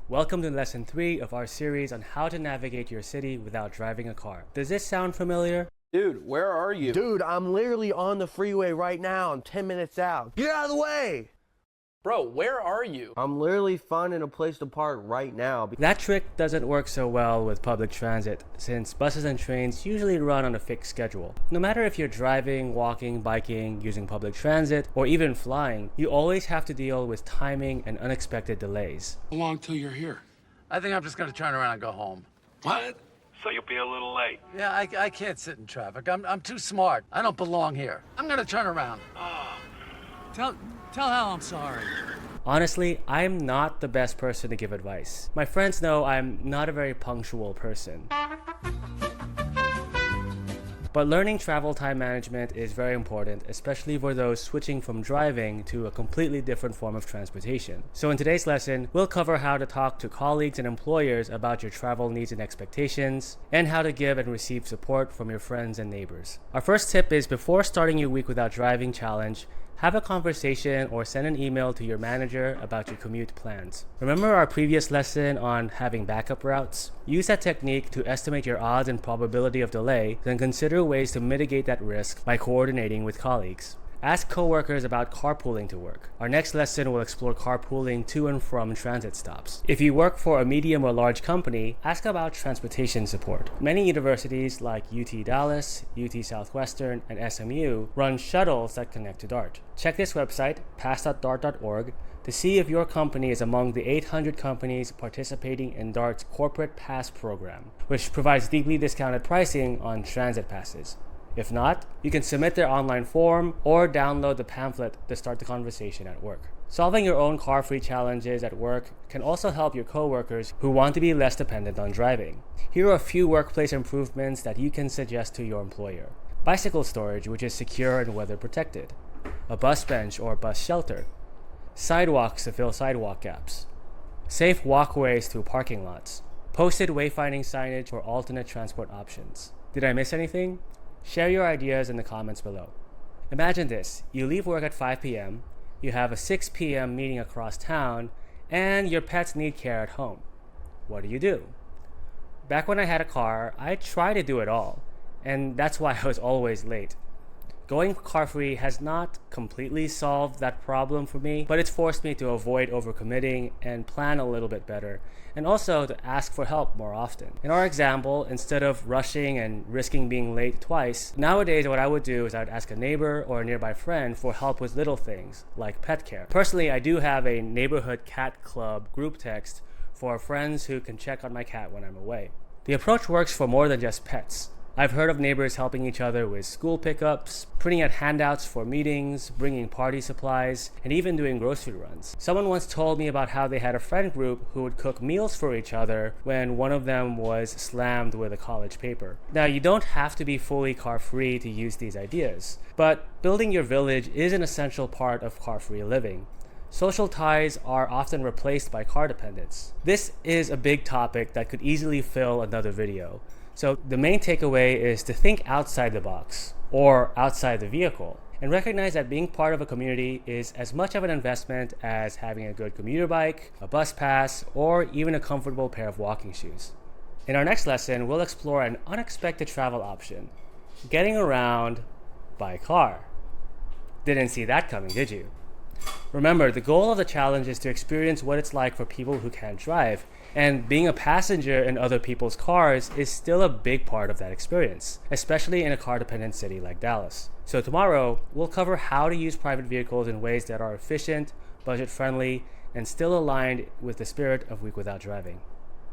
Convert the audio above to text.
Welcome to lesson 3 of our series on how to navigate your city without driving a car. Does this sound familiar? Dude, where are you? Dude, I'm literally on the freeway right now. I'm 10 minutes out. Get out of the way! Bro, where are you? I'm literally finding a place to park right now. That trick doesn't work so well with public transit, since buses and trains usually run on a fixed schedule. No matter if you're driving, walking, biking, using public transit, or even flying, you always have to deal with timing and unexpected delays. How long till you're here? I think I'm just gonna turn around and go home. What? So you'll be a little late. Yeah, I can't sit in traffic. I'm too smart. I don't belong here. I'm gonna turn around. Tell Hal I'm sorry. Honestly, I'm not the best person to give advice. My friends know I'm not a very punctual person. But learning travel time management is very important, especially for those switching from driving to a completely different form of transportation. So in today's lesson, we'll cover how to talk to colleagues and employers about your travel needs and expectations, and how to give and receive support from your friends and neighbors. Our first tip is, before starting your week without driving challenge, have a conversation or send an email to your manager about your commute plans. Remember our previous lesson on having backup routes? Use that technique to estimate your odds and probability of delay, then consider ways to mitigate that risk by coordinating with colleagues. Ask coworkers about carpooling to work. Our next lesson will explore carpooling to and from transit stops. If you work for a medium or large company, ask about transportation support. Many universities like UT Dallas, UT Southwestern, and SMU run shuttles that connect to DART. Check this website, pass.dart.org, to see if your company is among the 800 companies participating in DART's Corporate Pass program, which provides deeply discounted pricing on transit passes. If not, you can submit their online form or download the pamphlet to start the conversation at work. Solving your own car-free challenges at work can also help your coworkers who want to be less dependent on driving. Here are a few workplace improvements that you can suggest to your employer. Bicycle storage, which is secure and weather protected. A bus bench or bus shelter. Sidewalks to fill sidewalk gaps. Safe walkways through parking lots. Posted wayfinding signage for alternate transport options. Did I miss anything? Share your ideas in the comments below. Imagine this: you leave work at 5 p.m., you have a 6 p.m. meeting across town, and your pets need care at home. What do? Back when I had a car, I tried to do it all, and that's why I was always late. Going car-free has not completely solved that problem for me, but it's forced me to avoid overcommitting and plan a little bit better, and also to ask for help more often. In our example, instead of rushing and risking being late twice, nowadays what I would do is I'd ask a neighbor or a nearby friend for help with little things, like pet care. Personally, I do have a neighborhood cat club group text for friends who can check on my cat when I'm away. The approach works for more than just pets. I've heard of neighbors helping each other with school pickups, printing out handouts for meetings, bringing party supplies, and even doing grocery runs. Someone once told me about how they had a friend group who would cook meals for each other when one of them was slammed with a college paper. Now, you don't have to be fully car-free to use these ideas, but building your village is an essential part of car-free living. Social ties are often replaced by car dependence. This is a big topic that could easily fill another video. So the main takeaway is to think outside the box, or outside the vehicle, and recognize that being part of a community is as much of an investment as having a good commuter bike, a bus pass, or even a comfortable pair of walking shoes. In our next lesson, we'll explore an unexpected travel option: getting around by car. Didn't see that coming, did you? Remember, the goal of the challenge is to experience what it's like for people who can't drive, and being a passenger in other people's cars is still a big part of that experience, especially in a car-dependent city like Dallas. So tomorrow, we'll cover how to use private vehicles in ways that are efficient, budget-friendly, and still aligned with the spirit of Week Without Driving.